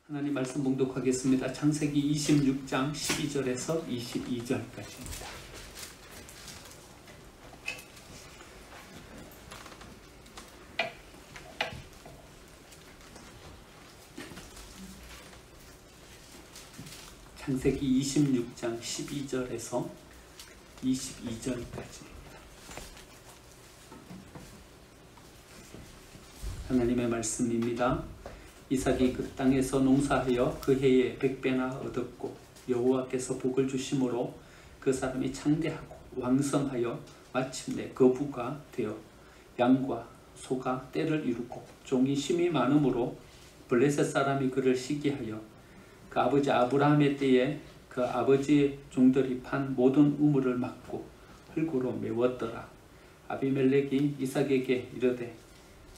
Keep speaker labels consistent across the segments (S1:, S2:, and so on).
S1: 하나님 말씀 봉독하겠습니다. 창세기 26장 12절에서 22절까지입니다. 창세기 26장 12절에서 22절까지입니다. 하나님의 말씀입니다. 이삭이 그 땅에서 농사하여 그 해에 100배나 얻었고 여호와께서 복을 주심으로 그 사람이 창대하고 왕성하여 마침내 거부가 되어 양과 소가 떼를 이루고 종이 심이 많음으로 블레셋 사람이 그를 시기하여 그 아버지 아브라함의 때에 그 아버지의 종들이 판 모든 우물을 막고 흙으로 메웠더라. 아비멜렉이 이삭에게 이르되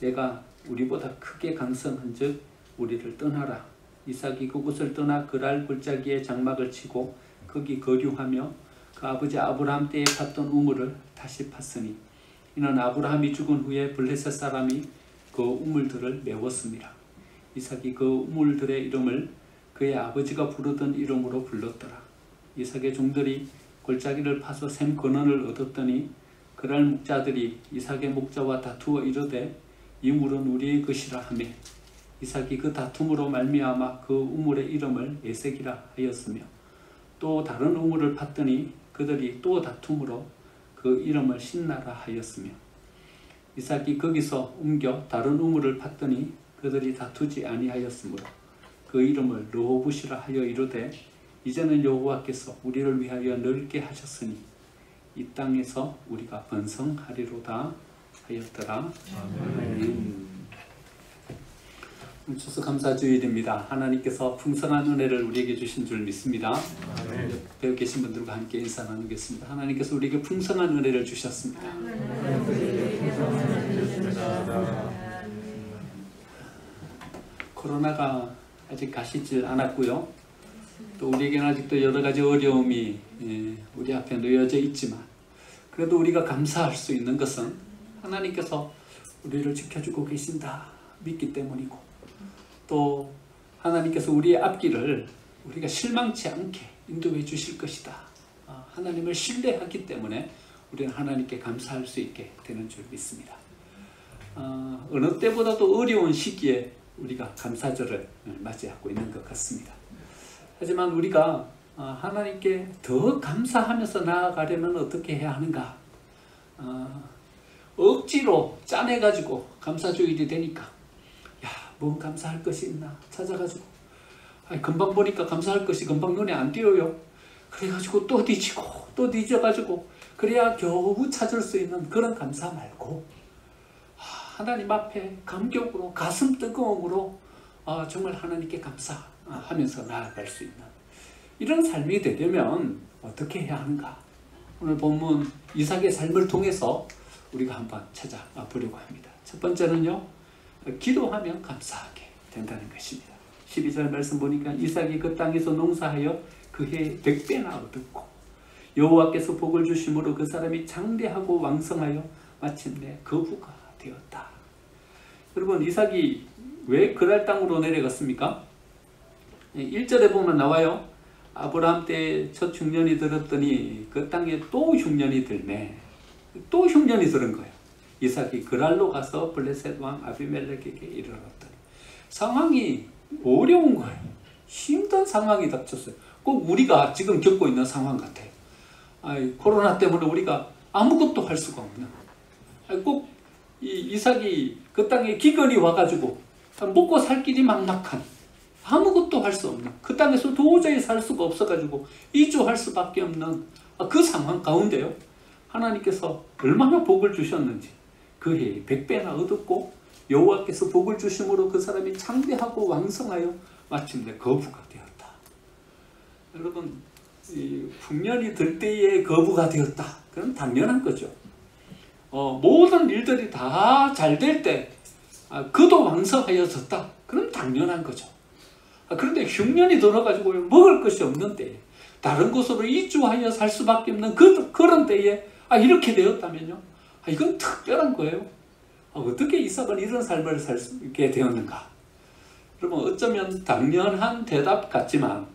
S1: 내가 우리보다 크게 강성한즉 우리를 떠나라. 이삭이 그곳을 떠나 그랄 골짜기에 장막을 치고 거기 거류하며 그 아버지 아브라함 때에 팠던 우물을 다시 팠으니 이는 아브라함이 죽은 후에 블레셋 사람이 그 우물들을 메웠습니다. 이삭이 그 우물들의 이름을 그의 아버지가 부르던 이름으로 불렀더라. 이삭의 종들이 골짜기를 파서 샘 근원을 얻었더니 그랄 목자들이 이삭의 목자와 다투어 이르되 이 물은 우리의 것이라 하며 이삭이 그 다툼으로 말미암아 그 우물의 이름을 에색이라 하였으며 또 다른 우물을 팠더니 그들이 또 다툼으로 그 이름을 신나라 하였으며 이삭이 거기서 옮겨 다른 우물을 팠더니 그들이 다투지 아니하였으므로 그 이름을 르호봇이라 하여 이르되 이제는 여호와께서 우리를 위하여 넓게 하셨으니 이 땅에서 우리가 번성하리로다 하였더라. 아멘. 추수 감사주일입니다. 하나님께서 풍성한 은혜를 우리에게 주신 줄 믿습니다. 아멘. 배우 계신 분들과 함께 인사 나누겠습니다. 하나님께서 우리에게 풍성한 은혜를 주셨습니다. 코로나가 아직 가시질 않았고요. 또 우리에게는 아직도 여러 가지 어려움이 우리 앞에 놓여져 있지만 그래도 우리가 감사할 수 있는 것은 하나님께서 우리를 지켜주고 계신다 믿기 때문이고 또 하나님께서 우리의 앞길을 우리가 실망치 않게 인도해 주실 것이다. 하나님을 신뢰하기 때문에 우리는 하나님께 감사할 수 있게 되는 줄 믿습니다. 어느 때보다도 어려운 시기에 우리가 감사절을 맞이하고 있는 것 같습니다. 하지만 우리가 하나님께 더 감사하면서 나아가려면 어떻게 해야 하는가? 억지로 짜내가지고 감사주일이 되니까 야, 뭔 감사할 것이 있나 찾아가지고 금방 보니까 감사할 것이 금방 눈에 안 띄어요. 그래가지고 또 뒤지고 또 뒤져가지고 그래야 겨우 찾을 수 있는 그런 감사 말고 하나님 앞에 감격으로 가슴 뜨거움으로 정말 하나님께 감사하면서 나아갈 수 있는 이런 삶이 되려면 어떻게 해야 하는가? 오늘 본문 이삭의 삶을 통해서 우리가 한번 찾아보려고 합니다. 첫 번째는요, 기도하면 감사하게 된다는 것입니다. 12절 말씀 보니까 이삭이 그 땅에서 농사하여 그 해에 100배나 얻었고 여호와께서 복을 주심으로 그 사람이 장대하고 왕성하여 마침내 거부가 되었다. 여러분, 이삭이 왜 그랄 땅으로 내려갔습니까? 1절에 보면 나와요. 아브라함 때 첫 흉년이 들었더니 그 땅에 또 흉년이 들매. 또 흉년이 들은 거예요. 이삭이 그랄로 가서 블레셋 왕 아비멜렉에게 이르렀더니 상황이 어려운 거예요. 힘든 상황이 닥쳤어요. 꼭 우리가 지금 겪고 있는 상황 같아요. 코로나 때문에 우리가 아무것도 할 수가 없는. 꼭 이삭이 그 땅에 기근이 와가지고 먹고 살 길이 막막한 아무것도 할 수 없는 그 땅에서 도저히 살 수가 없어가지고 이주할 수밖에 없는 그 상황 가운데요. 하나님께서 얼마나 복을 주셨는지 그 해에 100배나 얻었고 여호와께서 복을 주심으로 그 사람이 창대하고 왕성하여 마침내 거부가 되었다. 여러분, 흉년이 들 때에 거부가 되었다. 그건 당연한 거죠. 모든 일들이 다 잘 될 때 그도 왕성하여졌다. 그건 당연한 거죠. 그런데 흉년이 들어가지고 먹을 것이 없는 때에 다른 곳으로 이주하여 살 수밖에 없는 그런 때에 이렇게 되었다면요. 이건 특별한 거예요. 어떻게 이삭은 이런 삶을 살 수 있게 되었는가? 여러분 어쩌면 당연한 대답 같지만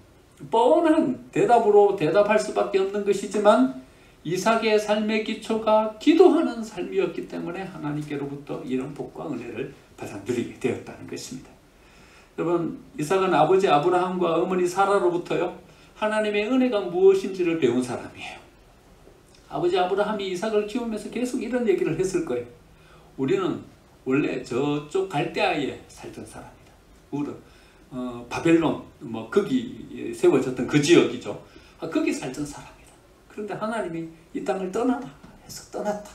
S1: 뻔한 대답으로 대답할 수밖에 없는 것이지만 이삭의 삶의 기초가 기도하는 삶이었기 때문에 하나님께로부터 이런 복과 은혜를 가장 누리게 되었다는 것입니다. 여러분 이삭은 아버지 아브라함과 어머니 사라로부터요 하나님의 은혜가 무엇인지를 배운 사람이에요. 아버지 아브라함이 이삭을 키우면서 계속 이런 얘기를 했을 거예요. 우리는 원래 저쪽 갈대아에 살던 사람이다. 우르, 바벨론 거기 세워졌던 그 지역이죠. 거기 살던 사람이다. 그런데 하나님이 이 땅을 떠나라 해서 떠났다.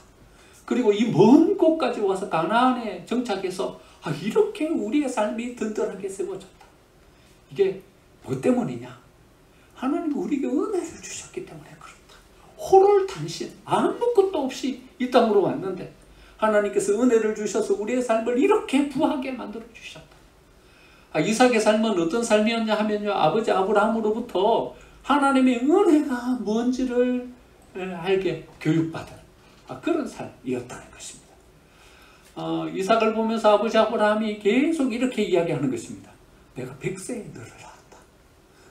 S1: 그리고 이 먼 곳까지 와서 가나안에 정착해서 이렇게 우리의 삶이 든든하게 세워졌다. 이게 뭐 때문이냐? 하나님이 우리에게 은혜를 주셨기 때문에 그렇다. 호롤단신 아무것도 없이 이 땅으로 왔는데 하나님께서 은혜를 주셔서 우리의 삶을 이렇게 부하게 만들어 주셨다. 이삭의 삶은 어떤 삶이었냐 하면요, 아버지 아브라함으로부터 하나님의 은혜가 뭔지를 알게 교육받은 그런 삶이었다는 것입니다. 이삭을 보면서 아버지 아브라함이 계속 이렇게 이야기하는 것입니다. 내가 100세에 너를 낳았다.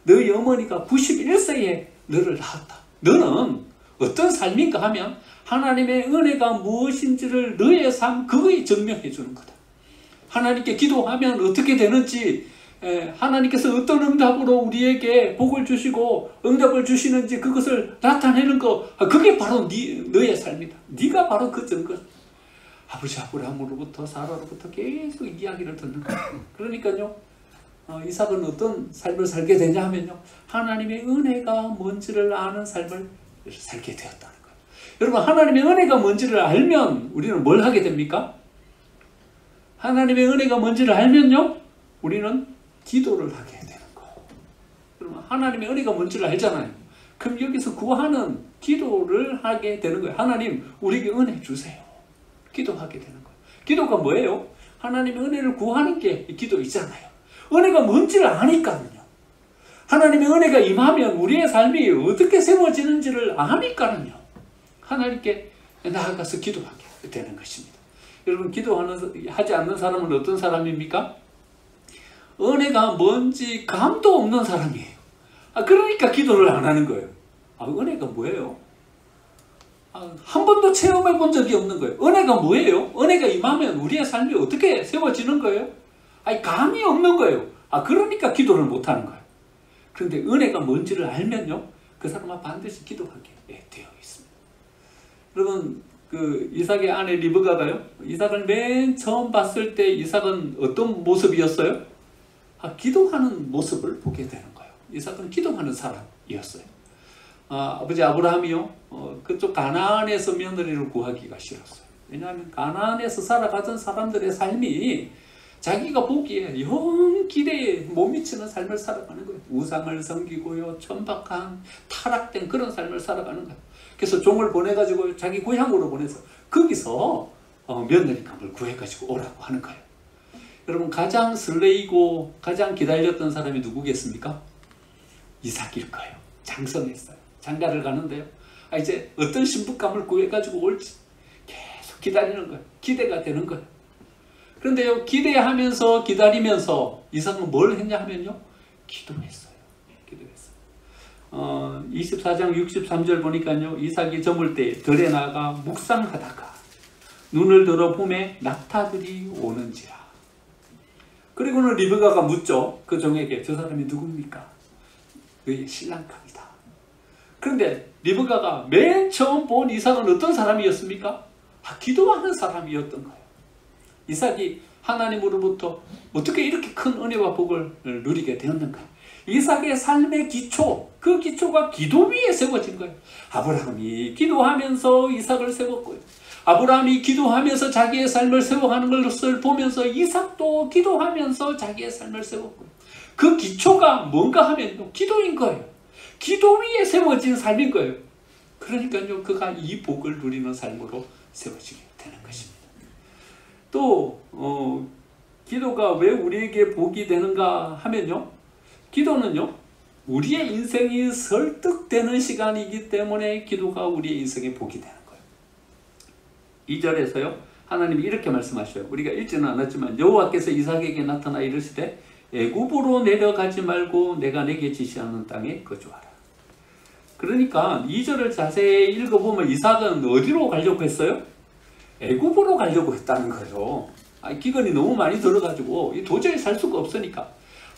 S1: 너희 어머니가 91세에 너를 낳았다. 너는 어떤 삶인가 하면 하나님의 은혜가 무엇인지를 너의 삶 그거에 증명해 주는 거다. 하나님께 기도하면 어떻게 되는지, 하나님께서 어떤 응답으로 우리에게 복을 주시고 응답을 주시는지 그것을 나타내는 거, 그게 바로 너의 삶이다. 네가 바로 그 증거. 아버지 아브라함으로부터 사라로부터 계속 이야기를 듣는 거예요. 그러니까요, 이삭은 어떤 삶을 살게 되냐 하면요, 하나님의 은혜가 뭔지를 아는 삶을 살게 되었다는 거예요. 여러분, 하나님의 은혜가 뭔지를 알면 우리는 뭘 하게 됩니까? 하나님의 은혜가 뭔지를 알면요, 우리는 기도를 하게 되는 거예요. 여러분, 하나님의 은혜가 뭔지를 알잖아요. 그럼 여기서 구하는 기도를 하게 되는 거예요. 하나님, 우리에게 은혜 주세요. 기도하게 되는 거예요. 기도가 뭐예요? 하나님의 은혜를 구하는 게 기도 있잖아요. 은혜가 뭔지를 아니까는요. 하나님의 은혜가 임하면 우리의 삶이 어떻게 세워지는지를 아니까는요. 하나님께 나아가서 기도하게 되는 것입니다. 여러분, 하지 않는 사람은 어떤 사람입니까? 은혜가 뭔지 감도 없는 사람이에요. 그러니까 기도를 안 하는 거예요. 은혜가 뭐예요? 한 번도 체험해 본 적이 없는 거예요. 은혜가 뭐예요? 은혜가 임하면 우리의 삶이 어떻게 세워지는 거예요? 감이 없는 거예요. 그러니까 기도를 못 하는 거예요. 그런데 은혜가 뭔지를 알면요, 그 사람은 반드시 기도하게 되어 있습니다. 여러분, 이삭의 아내 리브가가요, 이삭을 맨 처음 봤을 때 이삭은 어떤 모습이었어요? 기도하는 모습을 보게 되는 거예요. 이삭은 기도하는 사람이었어요. 아버지 아브라함이요, 그쪽 가나안에서 며느리를 구하기가 싫었어요. 왜냐하면 가나안에서 살아가던 사람들의 삶이 자기가 보기에 영 기대에 못 미치는 삶을 살아가는 거예요. 우상을 섬기고요, 천박한 타락된 그런 삶을 살아가는 거예요. 그래서 종을 보내가지고 자기 고향으로 보내서 거기서 며느리감을 구해가지고 오라고 하는 거예요. 여러분, 가장 설레이고 가장 기다렸던 사람이 누구겠습니까? 이삭일 거예요. 장성했어요. 장가를 가는데요, 이제 어떤 신부감을 구해가지고 올지 계속 기다리는 거예요. 기대가 되는 거예요. 그런데요, 기대하면서 기다리면서 이삭은 뭘 했냐 하면요, 기도했어요. 24장 63절 보니까요, 이삭이 저물 때 들에 나가 묵상하다가 눈을 들어 봄에 낙타들이 오는지라. 그리고는 리브가가 묻죠. 그 종에게, 저 사람이 누굽니까? 그의 신랑감이다. 그런데 리브가가 맨 처음 본 이삭은 어떤 사람이었습니까? 기도하는 사람이었던 거예요. 이삭이 하나님으로부터 어떻게 이렇게 큰 은혜와 복을 누리게 되었는가? 이삭의 삶의 기초, 그 기초가 기도 위에 세워진 거예요. 아브라함이 기도하면서 이삭을 세웠고요, 아브라함이 기도하면서 자기의 삶을 세워가는 것을 보면서 이삭도 기도하면서 자기의 삶을 세웠고요. 그 기초가 뭔가 하면요, 기도인 거예요. 기도 위에 세워진 삶인 거예요. 그러니까요, 그가 이 복을 누리는 삶으로 세워지게 되는 것입니다. 또 기도가 왜 우리에게 복이 되는가 하면요, 기도는요, 우리의 인생이 설득되는 시간이기 때문에 기도가 우리의 인생의 복이 되는 거예요. 2절에서요, 하나님이 이렇게 말씀하셔요. 우리가 읽지는 않았지만 여호와께서 이삭에게 나타나 이르시되 애굽으로 내려가지 말고 내가 내게 지시하는 땅에 거주하라. 그러니까 2절을 자세히 읽어보면 이삭은 어디로 가려고 했어요? 애굽으로 가려고 했다는 거예요. 기근이 너무 많이 들어가지고 도저히 살 수가 없으니까.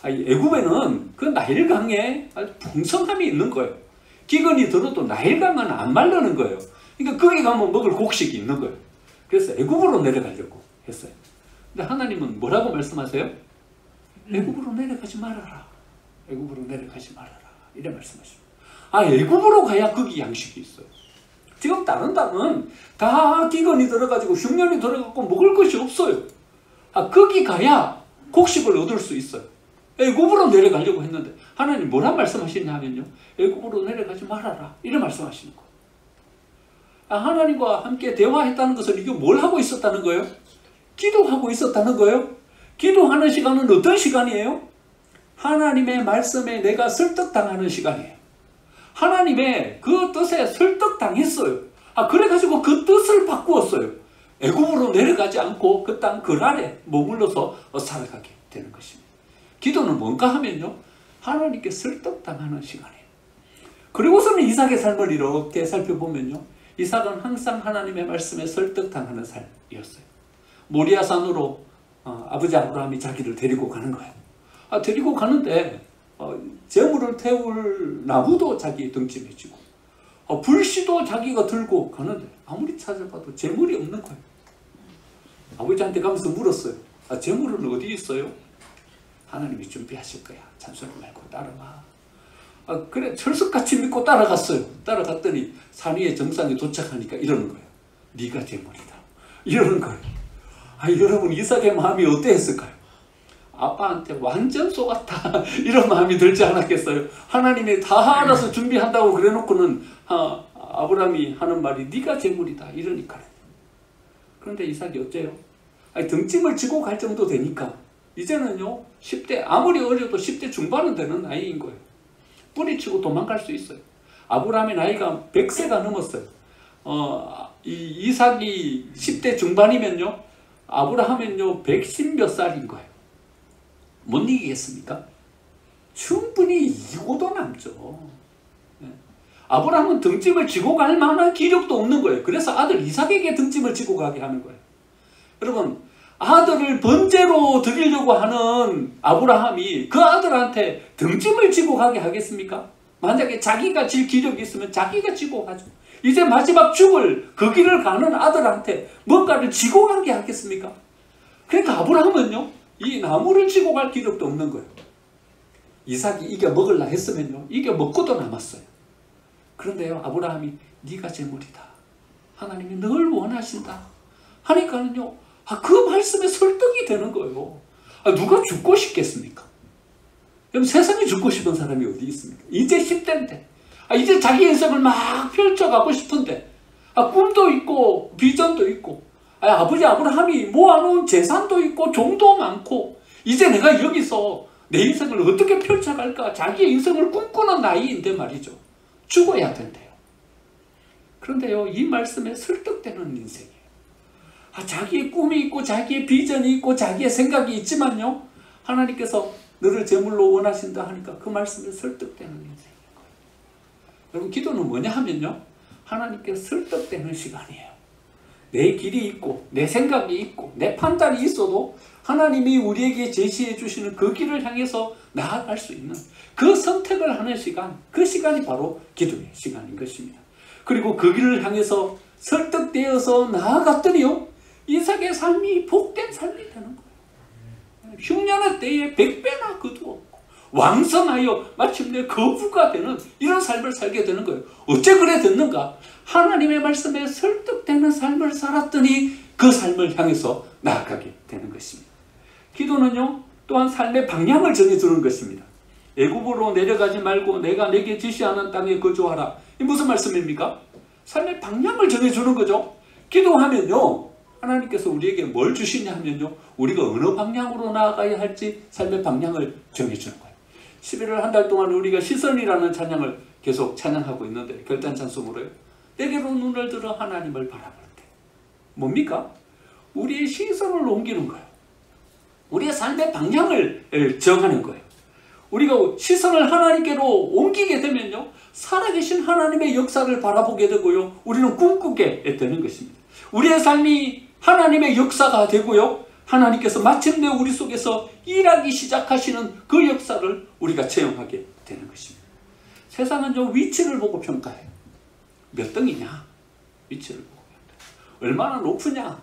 S1: 애굽에는 그 나일강에 풍성함이 있는 거예요. 기근이 들어도 나일강은 안 마르는 거예요. 그러니까 거기 가면 먹을 곡식이 있는 거예요. 그래서 애굽으로 내려가려고 했어요. 근데 하나님은 뭐라고 말씀하세요? 애굽으로 내려가지 말아라. 애굽으로 내려가지 말아라. 이래 말씀하십니다. 애굽으로 가야 거기 양식이 있어요. 지금 다른 땅은 다 기근이 들어가지고 흉년이 들어가고 먹을 것이 없어요. 거기 가야 곡식을 얻을 수 있어요. 애굽으로 내려가려고 했는데 하나님 뭐라 말씀하시냐면요, 애굽으로 내려가지 말아라. 이래 말씀하시는 거예요. 하나님과 함께 대화했다는 것은 이게 뭘 하고 있었다는 거예요? 기도하고 있었다는 거예요. 기도하는 시간은 어떤 시간이에요? 하나님의 말씀에 내가 설득당하는 시간이에요. 하나님의 그 뜻에 설득당했어요. 그래가지고 그 뜻을 바꾸었어요. 애굽으로 내려가지 않고 그 땅 그 아래 머물러서 살아가게 되는 것입니다. 기도는 뭔가 하면요, 하나님께 설득당하는 시간이에요. 그리고서는 이삭의 삶을 이렇게 살펴보면요, 이삭은 항상 하나님의 말씀에 설득당하는 삶이었어요. 모리아산으로 아버지 아브라함이 자기를 데리고 가는 거예요. 데리고 가는데 재물을 태울 나무도 자기 등짐에 지고 불씨도 자기가 들고 가는데 아무리 찾아봐도 재물이 없는 거예요. 아버지한테 가면서 물었어요. 재물은 어디 있어요? 하나님이 준비하실 거야. 잔소리 말고 따라와. 그래 철석같이 믿고 따라갔어요. 따라갔더니 산 위의 정상에 도착하니까 이러는 거예요. 네가 재물이다. 이러는 거예요. 여러분 이삭의 마음이 어땠을까요? 아빠한테 완전 속았다. 이런 마음이 들지 않았겠어요? 하나님이 다 알아서 준비한다고 그래놓고는 아브라함이 하는 말이 네가 재물이다. 이러니까요. 그런데 이삭이 어째요? 등짐을 지고 갈 정도 되니까 이제는요 10대 아무리 어려도 10대 중반은 되는 나이인 거예요. 뿌리치고 도망갈 수 있어요. 아브라함의 나이가 100세가 넘었어요. 이삭이 10대 중반이면요 아브라함은요 110몇 살인 거예요. 못 이기겠습니까? 충분히 이기고도 남죠. 아브라함은 등짐을 지고 갈 만한 기력도 없는 거예요. 그래서 아들 이삭에게 등짐을 지고 가게 하는 거예요. 여러분 아들을 번제로 드리려고 하는 아브라함이 그 아들한테 등짐을 지고 가게 하겠습니까? 만약에 자기가 질 기력이 있으면 자기가 지고 가죠. 이제 마지막 죽을 그 길을 가는 아들한테 뭔가를 지고 가게 하겠습니까? 그러니까 아브라함은요 이 나무를 지고 갈 기력도 없는 거예요. 이삭이 이겨 먹으려 했으면요 이겨 먹고도 남았어요. 그런데요 아브라함이 네가 재물이다. 하나님이 널 원하신다 하니까는요 그 말씀에 설득이 되는 거예요. 누가 죽고 싶겠습니까? 그럼 세상에 죽고 싶은 사람이 어디 있습니까? 이제 10대인데 이제 자기 인생을 막 펼쳐가고 싶은데 꿈도 있고 비전도 있고 아버지 아브라함이 모아놓은 재산도 있고 종도 많고 이제 내가 여기서 내 인생을 어떻게 펼쳐갈까 자기의 인생을 꿈꾸는 나이인데 말이죠. 죽어야 된대요. 그런데요 이 말씀에 설득되는 인생이에요. 자기의 꿈이 있고 자기의 비전이 있고 자기의 생각이 있지만요 하나님께서 너를 제물로 원하신다 하니까 그 말씀에 설득되는 인생인 거예요. 여러분 기도는 뭐냐 하면요 하나님께 설득되는 시간이에요. 내 길이 있고 내 생각이 있고 내 판단이 있어도 하나님이 우리에게 제시해 주시는 그 길을 향해서 나아갈 수 있는 그 선택을 하는 시간, 그 시간이 바로 기도의 시간인 것입니다. 그리고 그 길을 향해서 설득되어서 나아갔더니요 이삭의 삶이 복된 삶이 되는 거예요. 흉년의 때에 100배나 거두었고 왕성하여 마침내 거부가 되는 이런 삶을 살게 되는 거예요. 어째 그래 됐는가? 하나님의 말씀에 설득되는 삶을 살았더니 그 삶을 향해서 나아가게 되는 것입니다. 기도는요 또한 삶의 방향을 정해주는 것입니다. 애굽으로 내려가지 말고 내가 내게 지시하는 땅에 거주하라. 이 무슨 말씀입니까? 삶의 방향을 정해주는 거죠. 기도하면요 하나님께서 우리에게 뭘 주시냐 하면요 우리가 어느 방향으로 나아가야 할지 삶의 방향을 정해주는 거예요. 11월 한 달 동안 우리가 시선이라는 찬양을 계속 찬양하고 있는데 결단 찬송으로요 내게로 눈을 들어 하나님을 바라볼 때 뭡니까? 우리의 시선을 옮기는 거예요. 우리의 삶의 방향을 정하는 거예요. 우리가 시선을 하나님께로 옮기게 되면요, 살아계신 하나님의 역사를 바라보게 되고요, 우리는 꿈꾸게 되는 것입니다. 우리의 삶이 하나님의 역사가 되고요, 하나님께서 마침내 우리 속에서 일하기 시작하시는 그 역사를 우리가 체험하게 되는 것입니다. 세상은요, 위치를 보고 평가해요. 몇 등이냐? 위치를 보고 평가해요. 얼마나 높으냐?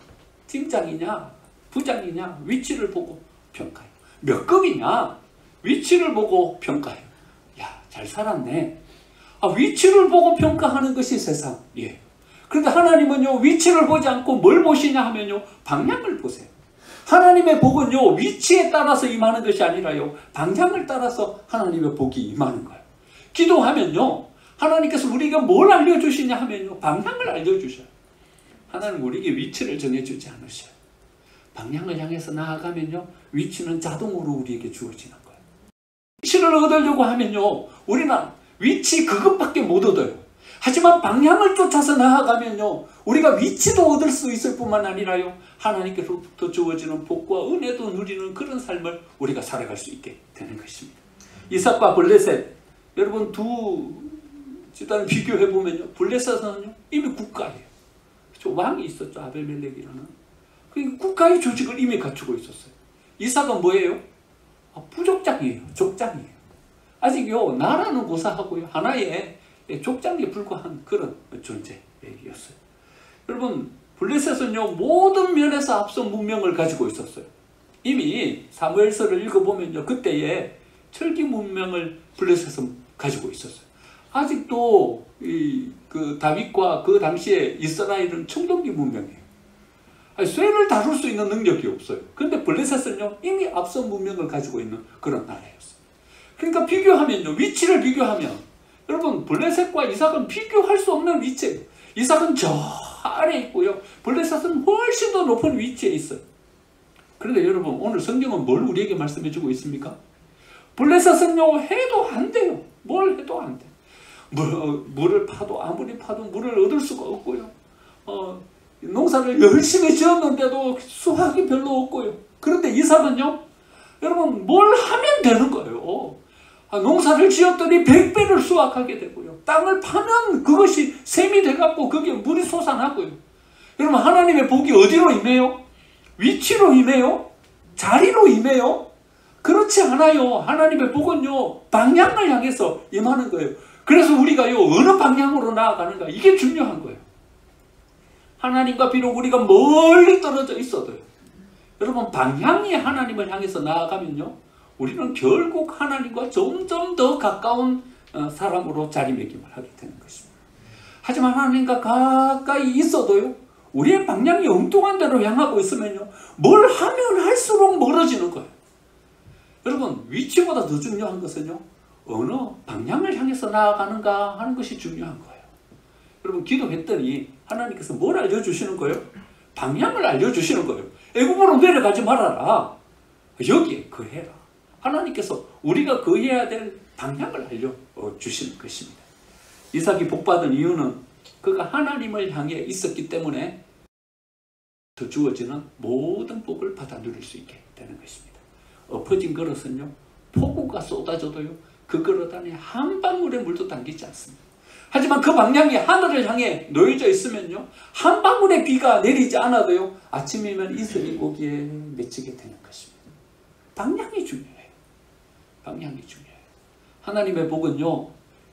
S1: 팀장이냐? 부장이냐? 위치를 보고 평가해요. 몇 급이냐? 위치를 보고 평가해요. 야, 잘 살았네. 위치를 보고 평가하는 것이 세상이에요. 그런데 하나님은요, 위치를 보지 않고 뭘 보시냐 하면요, 방향을 보세요. 하나님의 복은요, 위치에 따라서 임하는 것이 아니라요, 방향을 따라서 하나님의 복이 임하는 거예요. 기도하면요, 하나님께서 우리가 뭘 알려주시냐 하면요, 방향을 알려주셔요. 하나님 우리에게 위치를 정해주지 않으셔요. 방향을 향해서 나아가면요, 위치는 자동으로 우리에게 주어지는 거예요. 위치를 얻으려고 하면요, 우리는 위치 그것밖에 못 얻어요. 하지만 방향을 쫓아서 나아가면요, 우리가 위치도 얻을 수 있을 뿐만 아니라요, 하나님께로부터 주어지는 복과 은혜도 누리는 그런 삶을 우리가 살아갈 수 있게 되는 것입니다. 이삭과 블레셋, 여러분 두 집단을 비교해 보면요, 블레셋은요 이미 국가예요. 왕이 있었죠. 아벨멜렉이라는. 그 국가의 조직을 이미 갖추고 있었어요. 이삭은 뭐예요? 부족장이에요. 족장이에요. 아직요, 나라는 고사하고요, 하나의 족장에 불과한 그런 존재였어요. 여러분, 블레셋은요, 모든 면에서 앞선 문명을 가지고 있었어요. 이미 사무엘서를 읽어보면요, 그때의 철기 문명을 블레셋은 가지고 있었어요. 아직도 그 다윗과 그 당시에 이스라엘은 청동기 문명이에요. 쇠를 다룰 수 있는 능력이 없어요. 그런데 블레셋은요, 이미 앞선 문명을 가지고 있는 그런 나라였어요. 그러니까 비교하면요, 위치를 비교하면, 여러분, 블레셋과 이삭은 비교할 수 없는 위치예요. 이삭은 저 아래 있고요, 블레셋은 훨씬 더 높은 위치에 있어요. 그런데 여러분, 오늘 성경은 뭘 우리에게 말씀해 주고 있습니까? 블레셋은요, 해도 안 돼요. 뭘 해도 안 돼요. 물을 파도, 아무리 파도 물을 얻을 수가 없고요, 농사를 열심히 지었는데도 수확이 별로 없고요. 그런데 이삭은요, 여러분, 뭘 하면 되는 거예요. 농사를 지었더니 100배를 수확하게 되고요, 땅을 파면 그것이 샘이 돼갖고 거기에 물이 솟아나고요. 여러분, 하나님의 복이 어디로 임해요? 위치로 임해요? 자리로 임해요? 그렇지 않아요. 하나님의 복은요, 방향을 향해서 임하는 거예요. 그래서 우리가요, 어느 방향으로 나아가는가, 이게 중요한 거예요. 하나님과 비록 우리가 멀리 떨어져 있어도요, 여러분, 방향이 하나님을 향해서 나아가면요, 우리는 결국 하나님과 점점 더 가까운 사람으로 자리매김을 하게 되는 것입니다. 하지만 하나님과 가까이 있어도요, 우리의 방향이 엉뚱한 데로 향하고 있으면요, 뭘 하면 할수록 멀어지는 거예요. 여러분, 위치보다 더 중요한 것은요, 어느 방향을 향해서 나아가는가 하는 것이 중요한 거예요. 여러분, 기도했더니 하나님께서 뭘 알려주시는 거예요? 방향을 알려주시는 거예요. 애굽으로 내려가지 말아라. 여기에 거해라. 하나님께서 우리가 거해야 될 방향을 알려주시는 것입니다. 이삭이 복받은 이유는 그가 하나님을 향해 있었기 때문에 더 주어지는 모든 복을 받아 누릴 수 있게 되는 것입니다. 엎어진 그릇은요, 폭우가 쏟아져도요, 그 그릇 안에 한 방울의 물도 담기지 않습니다. 하지만 그 방향이 하늘을 향해 놓여져 있으면요, 한 방울의 비가 내리지 않아도요, 아침이면 이슬이 거기에 맺히게 되는 것입니다. 방향이 중요해요. 방향이 중요해요. 하나님의 복은요,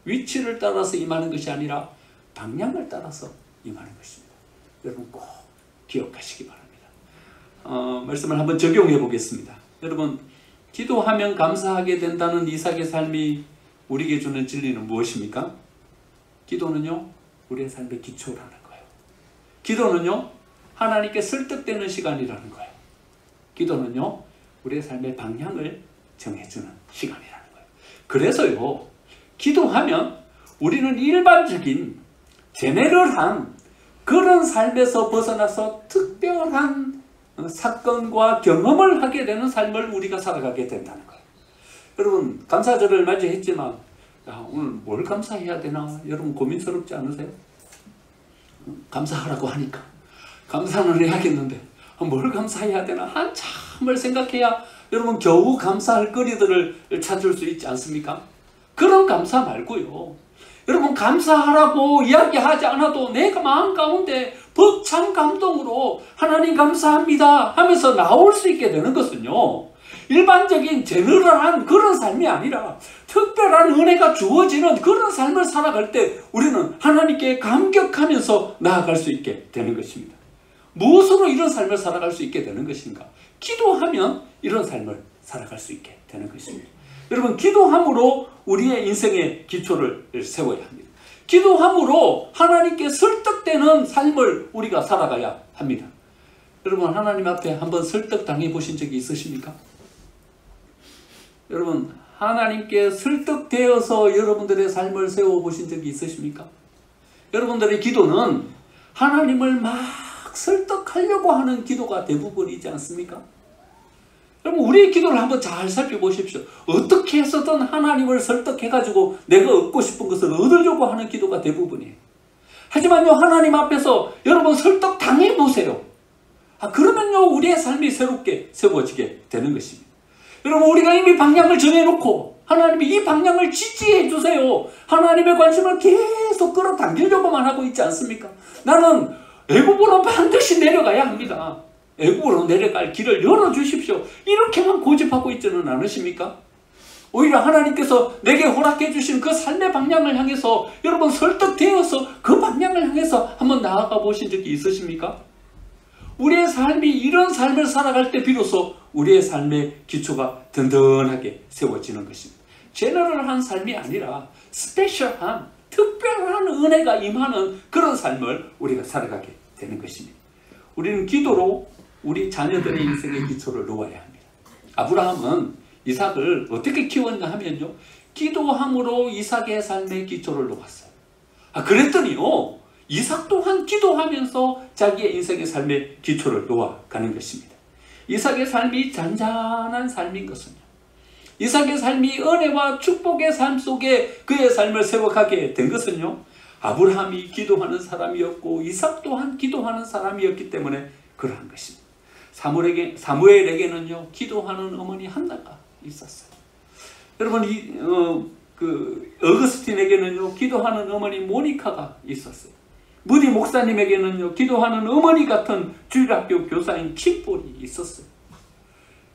S1: 위치를 따라서 임하는 것이 아니라 방향을 따라서 임하는 것입니다. 여러분 꼭 기억하시기 바랍니다. 말씀을 한번 적용해 보겠습니다. 여러분, 기도하면 감사하게 된다는 이삭의 삶이 우리에게 주는 진리는 무엇입니까? 기도는요, 우리의 삶의 기초라는 거예요. 기도는요, 하나님께 설득되는 시간이라는 거예요. 기도는요, 우리의 삶의 방향을 정해주는 시간이라는 거예요. 그래서요, 기도하면 우리는 일반적인 제네럴한 그런 삶에서 벗어나서 특별한 사건과 경험을 하게 되는 삶을 우리가 살아가게 된다는 거예요. 여러분, 감사절을 맞이했지만 오늘 뭘 감사해야 되나, 여러분 고민스럽지 않으세요? 감사하라고 하니까 감사는 해야겠는데 뭘 감사해야 되나 한참을 생각해야 여러분 겨우 감사할 거리들을 찾을 수 있지 않습니까? 그런 감사 말고요. 여러분 감사하라고 이야기하지 않아도 내가 마음 가운데 벅찬 감동으로 하나님 감사합니다 하면서 나올 수 있게 되는 것은요, 일반적인 제너럴한 그런 삶이 아니라 특별한 은혜가 주어지는 그런 삶을 살아갈 때 우리는 하나님께 감격하면서 나아갈 수 있게 되는 것입니다. 무엇으로 이런 삶을 살아갈 수 있게 되는 것인가? 기도하면 이런 삶을 살아갈 수 있게 되는 것입니다. 여러분, 기도함으로 우리의 인생의 기초를 세워야 합니다. 기도함으로 하나님께 설득되는 삶을 우리가 살아가야 합니다. 여러분, 하나님 앞에 한번 설득당해 보신 적이 있으십니까? 여러분, 하나님께 설득되어서 여러분들의 삶을 세워보신 적이 있으십니까? 여러분들의 기도는 하나님을 막 설득하려고 하는 기도가 대부분이지 않습니까? 여러분, 우리의 기도를 한번 잘 살펴보십시오. 어떻게 해서든 하나님을 설득해가지고 내가 얻고 싶은 것을 얻으려고 하는 기도가 대부분이에요. 하지만요, 하나님 앞에서 여러분 설득 당해보세요. 그러면요, 우리의 삶이 새롭게 세워지게 되는 것입니다. 여러분, 우리가 이미 방향을 정해놓고 하나님이 이 방향을 지지해 주세요. 하나님의 관심을 계속 끌어당기려고만 하고 있지 않습니까? 나는 애굽으로 반드시 내려가야 합니다. 애굽으로 내려갈 길을 열어주십시오. 이렇게만 고집하고 있지는 않으십니까? 오히려 하나님께서 내게 허락해 주신 그 삶의 방향을 향해서 여러분 설득되어서 그 방향을 향해서 한번 나아가 보신 적이 있으십니까? 우리의 삶이 이런 삶을 살아갈 때 비로소 우리의 삶의 기초가 든든하게 세워지는 것입니다. 제너럴한 삶이 아니라 스페셜한 특별한 은혜가 임하는 그런 삶을 우리가 살아가게 되는 것입니다. 우리는 기도로 우리 자녀들의 인생의 기초를 놓아야 합니다. 아브라함은 이삭을 어떻게 키웠냐 하면요, 기도함으로 이삭의 삶의 기초를 놓았어요. 그랬더니요, 이삭 또한 기도하면서 자기의 인생의 삶의 기초를 놓아가는 것입니다. 이삭의 삶이 잔잔한 삶인 것은요, 이삭의 삶이 은혜와 축복의 삶 속에 그의 삶을 세워가게 된 것은요, 아브라함이 기도하는 사람이었고 이삭 또한 기도하는 사람이었기 때문에 그러한 것입니다. 사무엘에게는요, 기도하는 어머니 한나가 있었어요. 여러분, 어거스틴에게는요, 기도하는 어머니 모니카가 있었어요. 무디 목사님에게는요, 기도하는 어머니 같은 주일학교 교사인 킴볼이 있었어요.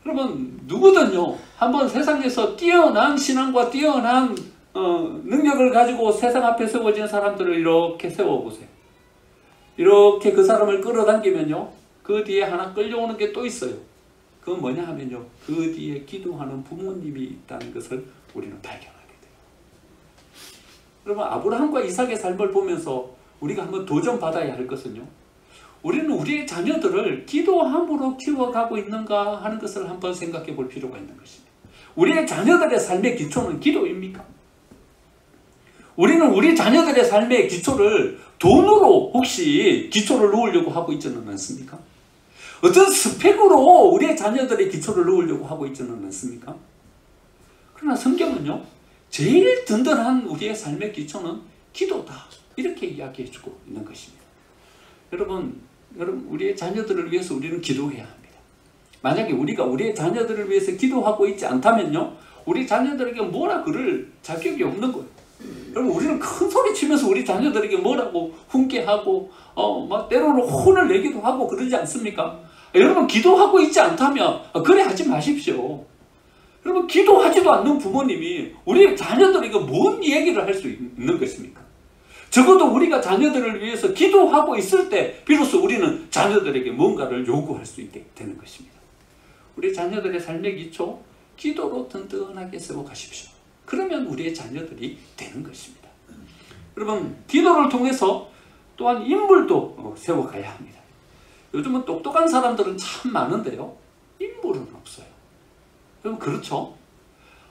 S1: 여러분, 누구든요, 한번 세상에서 뛰어난 신앙과 뛰어난 능력을 가지고 세상 앞에 세워진 사람들을 이렇게 세워보세요. 이렇게 그 사람을 끌어당기면요, 그 뒤에 하나 끌려오는 게 또 있어요. 그건 뭐냐 하면요, 그 뒤에 기도하는 부모님이 있다는 것을 우리는 발견하게 돼요. 여러분, 아브라함과 이삭의 삶을 보면서 우리가 한번 도전받아야 할 것은요, 우리는 우리의 자녀들을 기도함으로 키워가고 있는가 하는 것을 한번 생각해 볼 필요가 있는 것입니다. 우리의 자녀들의 삶의 기초는 기도입니까? 우리는 우리 자녀들의 삶의 기초를 돈으로 혹시 기초를 놓으려고 하고 있지는 않습니까? 어떤 스펙으로 우리의 자녀들의 기초를 놓으려고 하고 있지는 않습니까? 그러나 성경은요, 제일 든든한 우리의 삶의 기초는 기도다, 이렇게 이야기해 주고 있는 것입니다. 여러분, 우리의 자녀들을 위해서 우리는 기도해야 합니다. 만약에 우리가 우리의 자녀들을 위해서 기도하고 있지 않다면요, 우리 자녀들에게 뭐라 그럴 자격이 없는 거예요. 여러분, 우리는 큰 소리 치면서 우리 자녀들에게 뭐라고 훈계하고 막 때로는 혼을 내기도 하고 그러지 않습니까? 여러분, 기도하고 있지 않다면 그래 하지 마십시오. 여러분, 기도하지도 않는 부모님이 우리 자녀들에게 뭔 얘기를 할 수 있는 것입니까? 적어도 우리가 자녀들을 위해서 기도하고 있을 때 비로소 우리는 자녀들에게 뭔가를 요구할 수 있게 되는 것입니다. 우리 자녀들의 삶의 기초, 기도로 든든하게 세워가십시오. 그러면 우리의 자녀들이 되는 것입니다. 여러분, 기도를 통해서 또한 인물도 세워가야 합니다. 요즘은 똑똑한 사람들은 참 많은데요, 인물은 없어요. 여러분, 그렇죠?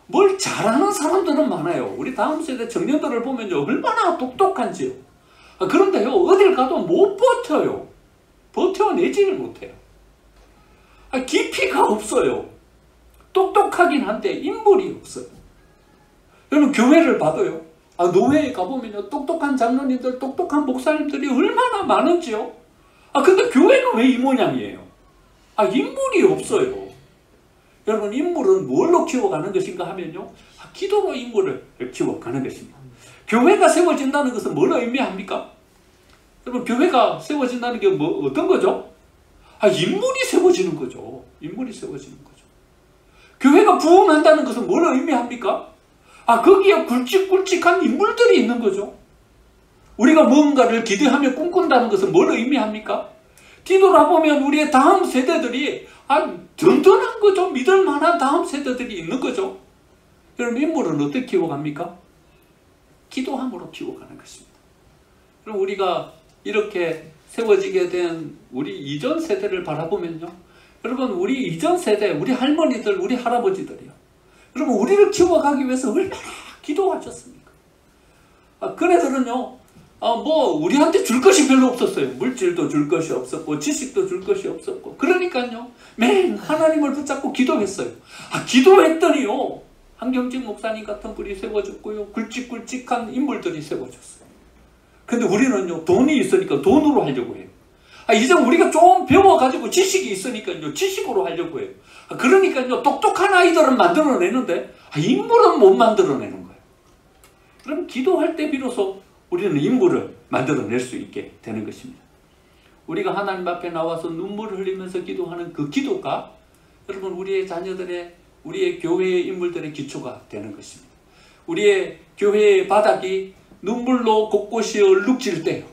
S1: 뭘 잘하는 사람들은 많아요. 우리 다음 세대 청년들을 보면요, 얼마나 똑똑한지요. 그런데요, 어딜 가도 못 버텨요. 버텨내지를 못해요. 깊이가 없어요. 똑똑하긴 한데 인물이 없어요. 여러분, 교회를 봐도요, 노회에 가보면요, 똑똑한 장로님들, 똑똑한 목사님들이 얼마나 많은지요. 근데 교회는 왜 이 모양이에요? 인물이 없어요. 여러분, 인물은 뭘로 키워가는 것인가 하면요, 기도로 인물을 키워가는 것입니다. 교회가 세워진다는 것은 뭘 의미합니까? 여러분, 교회가 세워진다는 게 어떤 거죠? 인물이 세워지는 거죠. 인물이 세워지는 거죠. 교회가 부흥한다는 것은 뭘 의미합니까? 거기에 굵직굵직한 인물들이 있는 거죠. 우리가 무언가를 기대하며 꿈꾼다는 것은 뭘 의미합니까? 뒤돌아보면 우리의 다음 세대들이 든든한 거죠. 믿을 만한 다음 세대들이 있는 거죠. 여러분, 인물은 어떻게 키워갑니까? 기도함으로 키워가는 것입니다. 그럼 우리가 이렇게 세워지게 된 우리 이전 세대를 바라보면요, 여러분, 우리 이전 세대, 우리 할머니들, 우리 할아버지들이요, 여러분, 우리를 키워가기 위해서 얼마나 기도하셨습니까? 그네들은요, 우리한테 줄 것이 별로 없었어요. 물질도 줄 것이 없었고, 지식도 줄 것이 없었고. 그러니까요, 맨 하나님을 붙잡고 기도했어요. 기도했더니요, 한경직 목사님 같은 분이 세워졌고요, 굵직굵직한 인물들이 세워졌어요. 근데 우리는요, 돈이 있으니까 돈으로 하려고 해요. 이제 우리가 좀 배워가지고 지식이 있으니까요, 지식으로 하려고 해요. 그러니까요, 똑똑한 아이들은 만들어내는데, 인물은 못 만들어내는 거예요. 그럼 기도할 때 비로소 우리는 인물을 만들어낼 수 있게 되는 것입니다. 우리가 하나님 앞에 나와서 눈물을 흘리면서 기도하는 그 기도가 여러분, 우리의 자녀들의, 우리의 교회의 인물들의 기초가 되는 것입니다. 우리의 교회의 바닥이 눈물로 곳곳이 얼룩질 때요,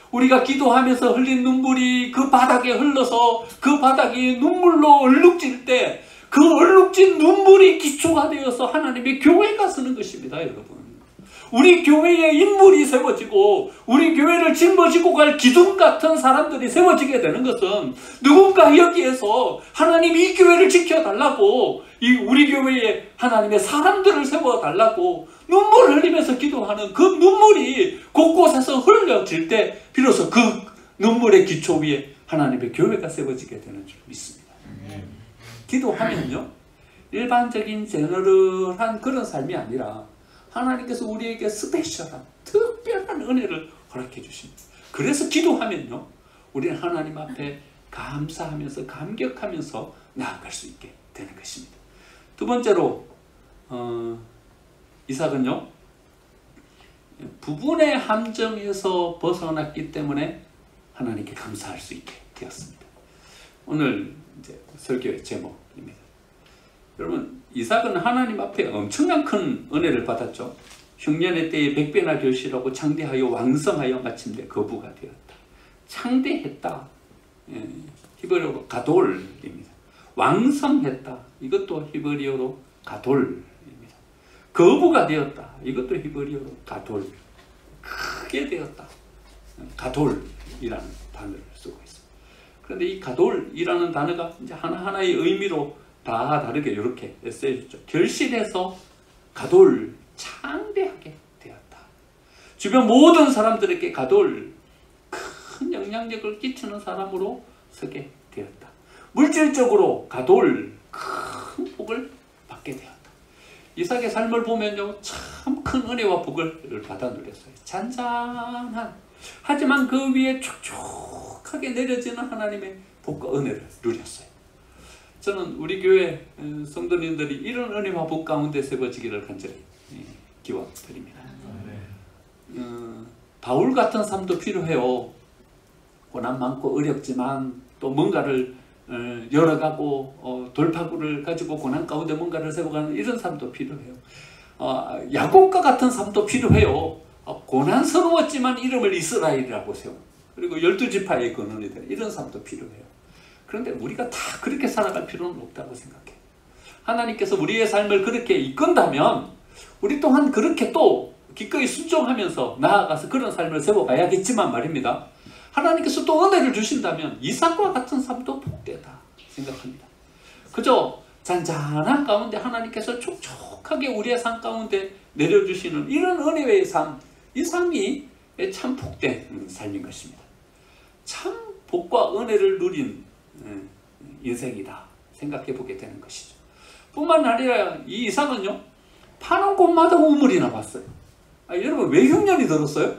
S1: 우리가 기도하면서 흘린 눈물이 그 바닥에 흘러서 그 바닥이 눈물로 얼룩질 때, 그 얼룩진 눈물이 기초가 되어서 하나님의 교회가 서는 것입니다. 여러분, 우리 교회에 인물이 세워지고 우리 교회를 짊어지고 갈 기둥 같은 사람들이 세워지게 되는 것은 누군가 여기에서 하나님 이 교회를 지켜달라고, 우리 교회에 하나님의 사람들을 세워달라고 눈물을 흘리면서 기도하는 그 눈물이 곳곳에서 흘려질 때 비로소 그 눈물의 기초 위에 하나님의 교회가 세워지게 되는 줄 믿습니다. 기도하면요, 일반적인 제너럴한 그런 삶이 아니라 하나님께서 우리에게 스페셜한 특별한 은혜를 허락해 주십니다. 그래서 기도하면요, 우리는 하나님 앞에 감사하면서 감격하면서 나아갈 수 있게 되는 것입니다. 두 번째로 이삭은요, 부분의 함정에서 벗어났기 때문에 하나님께 감사할 수 있게 되었습니다. 오늘 이제 설교의 제목입니다. 여러분, 이삭은 하나님 앞에 엄청난 큰 은혜를 받았죠. 흉년의 때에 100배나 결실하고 창대하여 왕성하여 마침내 거부가 되었다. 창대했다. 히브리어로 가돌입니다. 왕성했다. 이것도 히브리어로 가돌입니다. 거부가 되었다. 이것도 히브리어로 가돌. 크게 되었다. 가돌이라는 단어를 쓰고 있습니다. 그런데 이 가돌이라는 단어가 이제 하나하나의 의미로 다 다르게 이렇게 쓰여졌죠. 결실해서 가돌, 창대하게 되었다. 주변 모든 사람들에게 가돌, 큰 영향력을 끼치는 사람으로 서게 되었다. 물질적으로 가돌, 큰 복을 받게 되었다. 이삭의 삶을 보면요, 참 큰 은혜와 복을 받아 누렸어요. 잔잔한, 하지만 그 위에 촉촉하게 내려지는 하나님의 복과 은혜를 누렸어요. 저는 우리 교회 성도님들이 이런 은혜와 복 가운데 세워지기를 간절히 기원드립니다. 바울 같은 삶도 필요해요. 고난 많고 어렵지만 또 뭔가를 열어가고 돌파구를 가지고 고난 가운데 뭔가를 세워가는 이런 삶도 필요해요. 야곱과 같은 삶도 필요해요. 고난스러웠지만 이름을 이스라엘이라고 세워, 그리고 12지파의 근원이 이런 삶도 필요해요. 그런데 우리가 다 그렇게 살아갈 필요는 없다고 생각해요. 하나님께서 우리의 삶을 그렇게 이끈다면 우리 또한 그렇게 또 기꺼이 순종하면서 나아가서 그런 삶을 세워가야겠지만 말입니다. 하나님께서 또 은혜를 주신다면 이삭과 같은 삶도 복되다 생각합니다. 그저 잔잔한 가운데 하나님께서 촉촉하게 우리의 삶 가운데 내려주시는 이런 은혜의 삶, 이 삶이 참 복된 삶인 것입니다. 참 복과 은혜를 누린 인생이다 생각해 보게 되는 것이죠. 뿐만 아니라 이 이삭은요, 파는 곳마다 우물이 나왔어요. 여러분, 왜 흉년이 들었어요?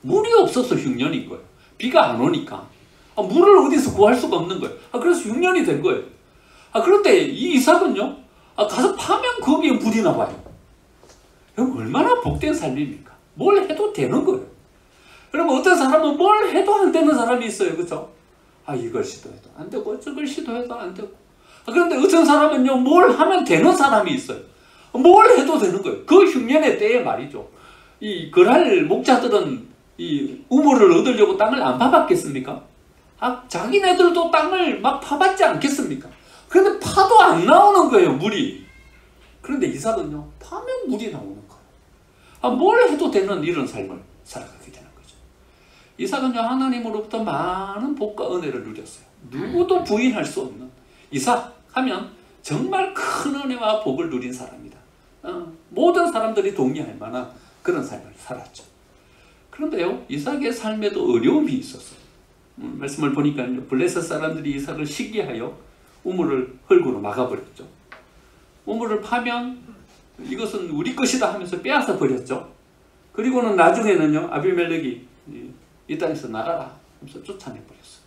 S1: 물이 없어서 흉년인 거예요. 비가 안 오니까. 물을 어디서 구할 수가 없는 거예요. 그래서 6년이 된 거예요. 그런데 이 이삭은요, 가서 파면 거기에 물이 나와요. 여러분, 얼마나 복된 삶입니까? 뭘 해도 되는 거예요. 여러분, 어떤 사람은 뭘 해도 안 되는 사람이 있어요. 그렇죠? 이걸 시도해도 안 되고 저걸 시도해도 안 되고. 그런데 어떤 사람은요, 뭘 하면 되는 사람이 있어요. 뭘 해도 되는 거예요. 그 흉년의 때에 말이죠. 이 거랄 목자들은 이 우물을 얻으려고 땅을 안 파봤겠습니까? 자기네들도 땅을 막 파봤지 않겠습니까? 그런데 파도 안 나오는 거예요, 물이. 그런데 이삭은요, 파면 물이 나오는 거예요. 뭘 해도 되는 이런 삶을 살아가게 되는 거죠. 이삭은요, 하나님으로부터 많은 복과 은혜를 누렸어요. 누구도 부인할 수 없는. 이삭 하면 정말 큰 은혜와 복을 누린 사람이다. 모든 사람들이 동의할 만한 그런 삶을 살았죠. 그런데요, 이삭의 삶에도 어려움이 있었어요. 말씀을 보니까요, 블레셋 사람들이 이삭을 시기하여 우물을 흙으로 막아버렸죠. 우물을 파면 이것은 우리 것이다 하면서 빼앗아 버렸죠. 그리고는 나중에는요, 아비멜렉이 이 땅에서 나가라 하면서 쫓아내버렸어요.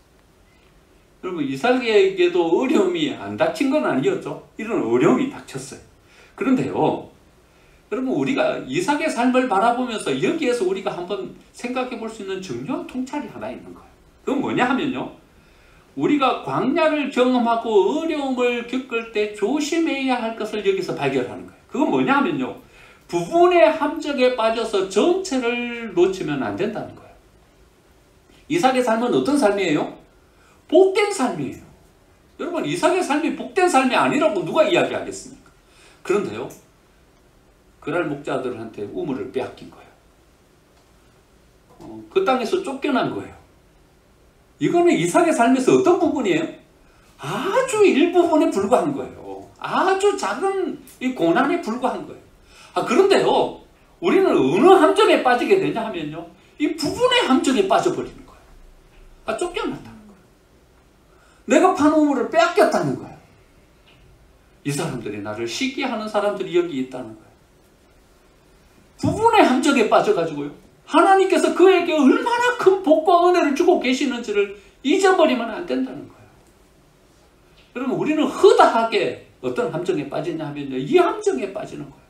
S1: 여러분, 이삭에게도 어려움이 안 닥친 건 아니었죠. 이런 어려움이 닥쳤어요. 그런데요, 여러분, 우리가 이삭의 삶을 바라보면서 여기에서 우리가 한번 생각해 볼 수 있는 중요한 통찰이 하나 있는 거예요. 그건 뭐냐 하면요, 우리가 광야를 경험하고 어려움을 겪을 때 조심해야 할 것을 여기서 발견하는 거예요. 그건 뭐냐 하면요, 부분의 함정에 빠져서 전체를 놓치면 안 된다는 거예요. 이삭의 삶은 어떤 삶이에요? 복된 삶이에요. 여러분, 이삭의 삶이 복된 삶이 아니라고 누가 이야기하겠습니까? 그런데요, 그랄 목자들한테 우물을 빼앗긴 거예요. 그 땅에서 쫓겨난 거예요. 이거는 이삭의 삶에서 어떤 부분이에요? 아주 일부분에 불과한 거예요. 아주 작은 이 고난에 불과한 거예요. 그런데요, 우리는 어느 함정에 빠지게 되냐 하면요, 이 부분의 함정에 빠져버리는 거예요. 쫓겨났다는 거예요. 내가 판 우물을 빼앗겼다는 거예요. 이 사람들이 나를 시기하는 사람들이 여기 있다는 거예요. 부분의 함정에 빠져가지고요, 하나님께서 그에게 얼마나 큰 복과 은혜를 주고 계시는지를 잊어버리면 안 된다는 거예요. 여러분, 우리는 허다하게 어떤 함정에 빠지냐 하면요, 이 함정에 빠지는 거예요.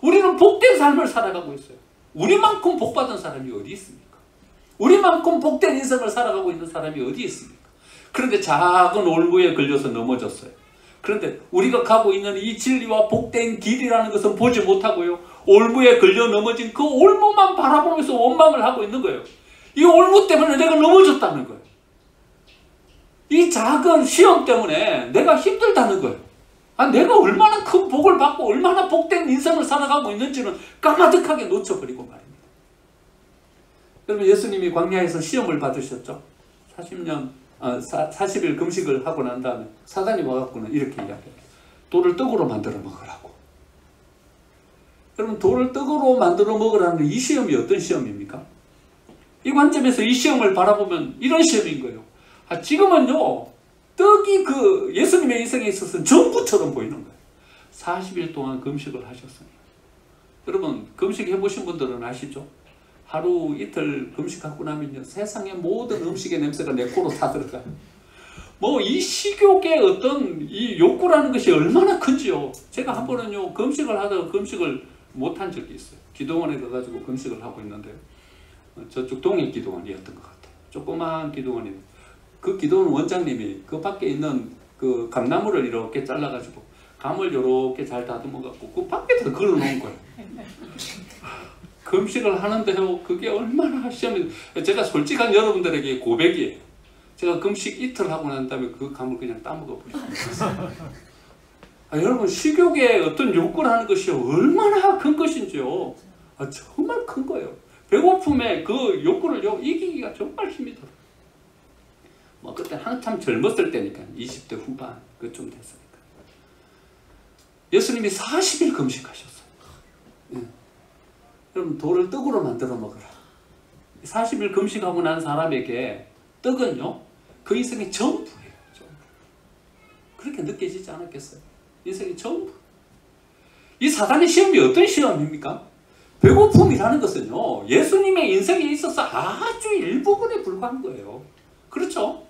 S1: 우리는 복된 삶을 살아가고 있어요. 우리만큼 복받은 사람이 어디 있습니까? 우리만큼 복된 인생을 살아가고 있는 사람이 어디 있습니까? 그런데 작은 올무에 걸려서 넘어졌어요. 그런데 우리가 가고 있는 이 진리와 복된 길이라는 것은 보지 못하고요, 올무에 걸려 넘어진 그 올무만 바라보면서 원망을 하고 있는 거예요. 이 올무 때문에 내가 넘어졌다는 거예요. 이 작은 시험 때문에 내가 힘들다는 거예요. 내가 얼마나 큰 복을 받고 얼마나 복된 인생을 살아가고 있는지는 까마득하게 놓쳐버리고 말입니다. 여러분, 예수님이 광야에서 시험을 받으셨죠. 40일 금식을 하고 난 다음에 사단이 와갖고는 이렇게 이야기해요. 돌을 떡으로 만들어 먹으라고. 여러분, 돌을 떡으로 만들어 먹으라는 이 시험이 어떤 시험입니까? 이 관점에서 이 시험을 바라보면 이런 시험인 거예요. 지금은요, 떡이 그 예수님의 인생에 있어서는 전부처럼 보이는 거예요. 40일 동안 금식을 하셨어요. 여러분, 금식 해보신 분들은 아시죠? 하루 이틀 금식하고 나면요, 세상의 모든 음식의 냄새가 내 코로 다 들어가요. 이 식욕의 어떤 이 욕구라는 것이 얼마나 큰지요. 제가 한 번은요, 금식을 하다가 금식을 못한 적이 있어요. 기도원에 가가지고 금식을 하고 있는데요, 저쪽 동해 기도원이었던 것 같아요. 조그마한 기도원이. 그 기도원 원장님이 그 밖에 있는 그 감나무를 이렇게 잘라가지고 감을 이렇게 잘 다듬어갖고 그 밖에다 걸어놓은 거예요. 금식을 하는데요, 그게 얼마나 시험이. 제가 솔직한 여러분들에게 고백이에요. 제가 금식 이틀 하고 난 다음에 그 감을 그냥 따먹어버렸어요. 여러분, 식욕의 어떤 욕구라는 것이 얼마나 큰 것인지요. 정말 큰 거예요. 배고픔의 그 욕구를요, 이기기가 정말 힘이 들어요. 그때 한참 젊었을 때니까, 20대 후반 그쯤 됐으니까. 예수님이 40일 금식하셨어요. 여러분, 돌을 떡으로 만들어 먹으라. 40일 금식하고 난 사람에게 떡은요, 그 인생의 전부예요. 전부. 그렇게 느껴지지 않았겠어요? 인생의 전부. 이 사단의 시험이 어떤 시험입니까? 배고픔이라는 것은요, 예수님의 인생에 있어서 아주 일부분에 불과한 거예요. 그렇죠?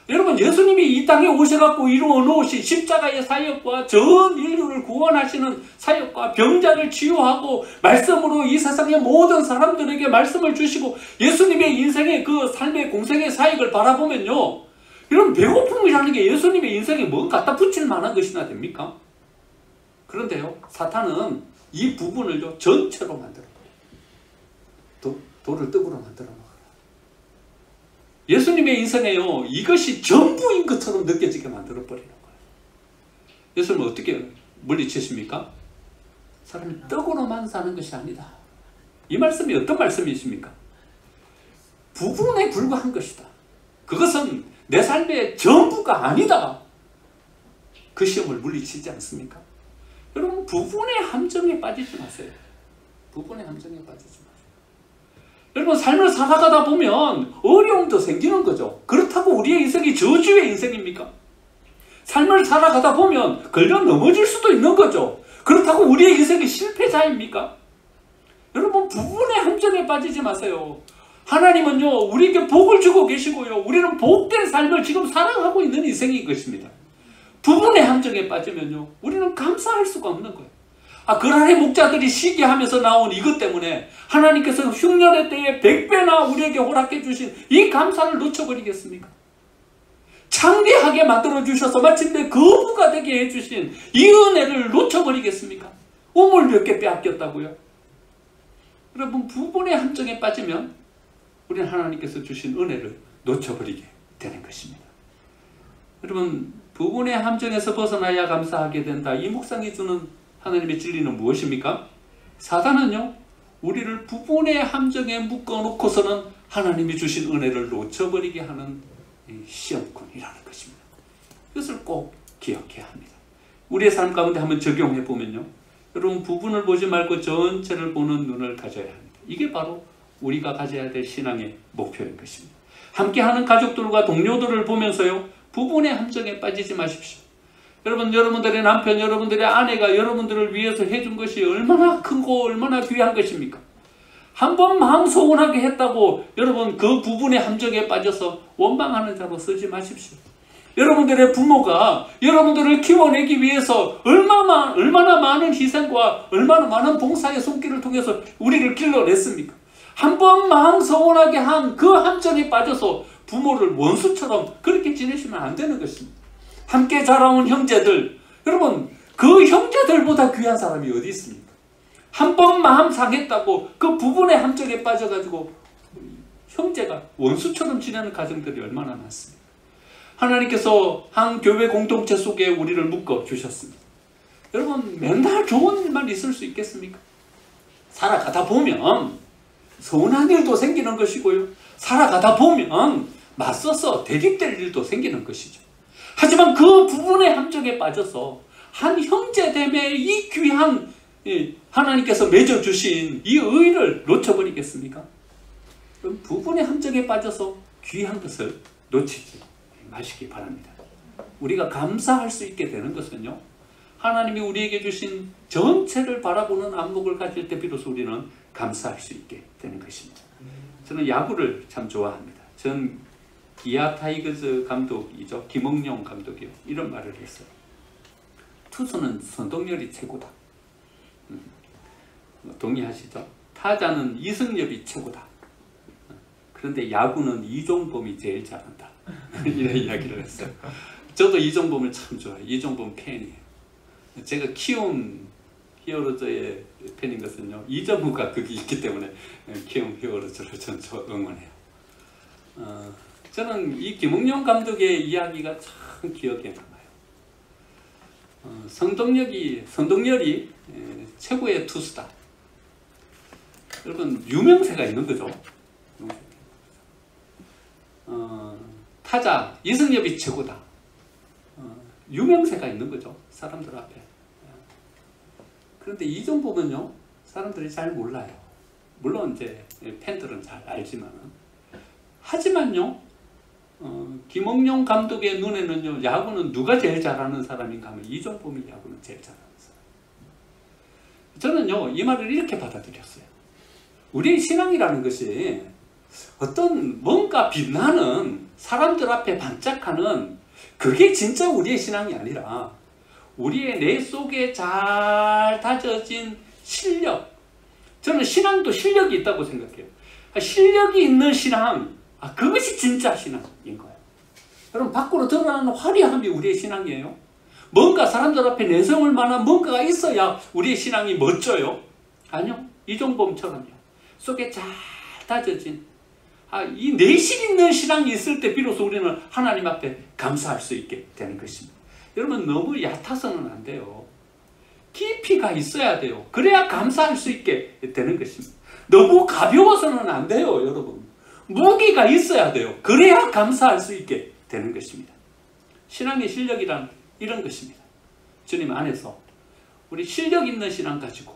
S1: 여러분, 예수님이 이 땅에 오셔갖고 이루어 놓으신 십자가의 사역과 전 인류를 구원하시는 사역과 병자를 치유하고 말씀으로 이 세상의 모든 사람들에게 말씀을 주시고 예수님의 인생의 그 삶의 공생의 사역을 바라보면요, 여러분, 배고픔이라는 게 예수님의 인생에 뭐 갖다 붙일 만한 것이나 됩니까? 그런데요, 사탄은 이 부분을요 전체로 만들어버려요. 돌을 떡으로 만들어버려요. 예수님의 인생에요, 이것이 전부인 것처럼 느껴지게 만들어버리는 거예요. 예수님은 어떻게 물리치십니까? 사람이 떡으로만 사는 것이 아니다. 이 말씀이 어떤 말씀이십니까? 부분에 불과한 것이다. 그것은 내 삶의 전부가 아니다. 그 시험을 물리치지 않습니까? 여러분, 부분의 함정에 빠지지 마세요. 부분의 함정에 빠지지 마세요. 여러분, 삶을 살아가다 보면 어려움도 생기는 거죠. 그렇다고 우리의 인생이 저주의 인생입니까? 삶을 살아가다 보면 걸려 넘어질 수도 있는 거죠. 그렇다고 우리의 인생이 실패자입니까? 여러분, 부분의 함정에 빠지지 마세요. 하나님은요, 우리에게 복을 주고 계시고요, 우리는 복된 삶을 지금 살아가고 있는 인생인 것입니다. 부분의 함정에 빠지면요, 우리는 감사할 수가 없는 거예요. 그날의 목자들이 시기하면서 나온 이것 때문에 하나님께서 흉년의 때에 100배나 우리에게 허락해 주신 이 감사를 놓쳐버리겠습니까? 창대하게 만들어 주셔서 마침내 거부가 되게 해주신 이 은혜를 놓쳐버리겠습니까? 우물 몇 개 빼앗겼다고요? 여러분, 부분의 함정에 빠지면 우리는 하나님께서 주신 은혜를 놓쳐버리게 되는 것입니다. 여러분, 부분의 함정에서 벗어나야 감사하게 된다. 이 묵상이 주는 하나님의 진리는 무엇입니까? 사단은요, 우리를 부분의 함정에 묶어놓고서는 하나님이 주신 은혜를 놓쳐버리게 하는 시험꾼이라는 것입니다. 이것을 꼭 기억해야 합니다. 우리의 삶 가운데 한번 적용해 보면요, 여러분, 부분을 보지 말고 전체를 보는 눈을 가져야 합니다. 이게 바로 우리가 가져야 될 신앙의 목표인 것입니다. 함께하는 가족들과 동료들을 보면서요, 부분의 함정에 빠지지 마십시오. 여러분, 여러분들의 남편, 여러분들의 아내가 여러분들을 위해서 해준 것이 얼마나 크고 얼마나 귀한 것입니까? 한번 마음 소원하게 했다고 여러분 그 부분의 함정에 빠져서 원망하는 자로 쓰지 마십시오. 여러분들의 부모가 여러분들을 키워내기 위해서 얼마나 많은 희생과 얼마나 많은 봉사의 손길을 통해서 우리를 길러냈습니까? 한번 마음 소원하게 한 그 함정에 빠져서 부모를 원수처럼 그렇게 지내시면 안 되는 것입니다. 함께 자라온 형제들, 여러분, 그 형제들보다 귀한 사람이 어디 있습니까? 한 번 마음 상했다고 그 부분의 함정에 빠져가지고 형제가 원수처럼 지내는 가정들이 얼마나 많습니까? 하나님께서 한 교회 공동체 속에 우리를 묶어 주셨습니다. 여러분, 맨날 좋은 일만 있을 수 있겠습니까? 살아가다 보면 서운한 일도 생기는 것이고요, 살아가다 보면 맞서서 대립될 일도 생기는 것이죠. 하지만 그 부분의 함정에 빠져서 한 형제됨의 이 귀한 하나님께서 맺어주신 이 의를 놓쳐버리겠습니까? 그럼 부분의 함정에 빠져서 귀한 것을 놓치지 마시기 바랍니다. 우리가 감사할 수 있게 되는 것은요, 하나님이 우리에게 주신 전체를 바라보는 안목을 가질 때 비로소 우리는 감사할 수 있게 되는 것입니다. 저는 야구를 참 좋아합니다. 전 기아 타이거즈 감독이죠. 김응용 감독이요, 이런 말을 했어요. 투수는 선동열이 최고다. 동의하시죠? 타자는 이승엽이 최고다. 그런데 야구는 이종범이 제일 잘한다. 이런 이야기를 했어요. 저도 이종범을 참 좋아해요. 이종범 팬이에요. 제가 키운 히어로즈의 팬인 것은요, 이정우가 거기 있기 때문에 키운 히어로즈를 전 응원해요. 저는 이 김응용 감독의 이야기가 참 기억에 남아요. 선동열이 최고의 투수다. 여러분, 유명세가 있는 거죠. 타자 이승엽이 최고다. 유명세가 있는 거죠, 사람들 앞에. 그런데 이종범은요, 사람들이 잘 몰라요. 물론 이제 팬들은 잘 알지만, 하지만요, 김응용 감독의 눈에는요, 야구는 누가 제일 잘하는 사람인가 하면 이종범이 야구는 제일 잘하는 사람. 저는요, 이 말을 이렇게 받아들였어요. 우리의 신앙이라는 것이 어떤 뭔가 빛나는 사람들 앞에 반짝하는 그게 진짜 우리의 신앙이 아니라 우리의 내 속에 잘 다져진 실력. 저는 신앙도 실력이 있다고 생각해요. 실력이 있는 신앙, 그것이 진짜 신앙인 거예요. 여러분, 밖으로 드러나는 화려함이 우리의 신앙이에요. 뭔가 사람들 앞에 내세울 만한 뭔가가 있어야 우리의 신앙이 멋져요. 아니요. 이종범처럼요. 속에 잘 다져진 이 내실 있는 신앙이 있을 때 비로소 우리는 하나님 앞에 감사할 수 있게 되는 것입니다. 여러분, 너무 얕아서는 안 돼요. 깊이가 있어야 돼요. 그래야 감사할 수 있게 되는 것입니다. 너무 가벼워서는 안 돼요, 여러분. 무게가 있어야 돼요. 그래야 감사할 수 있게 되는 것입니다. 신앙의 실력이란 이런 것입니다. 주님 안에서 우리 실력 있는 신앙 가지고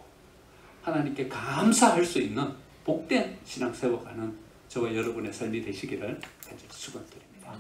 S1: 하나님께 감사할 수 있는 복된 신앙 세워가는 저와 여러분의 삶이 되시기를 축원드립니다.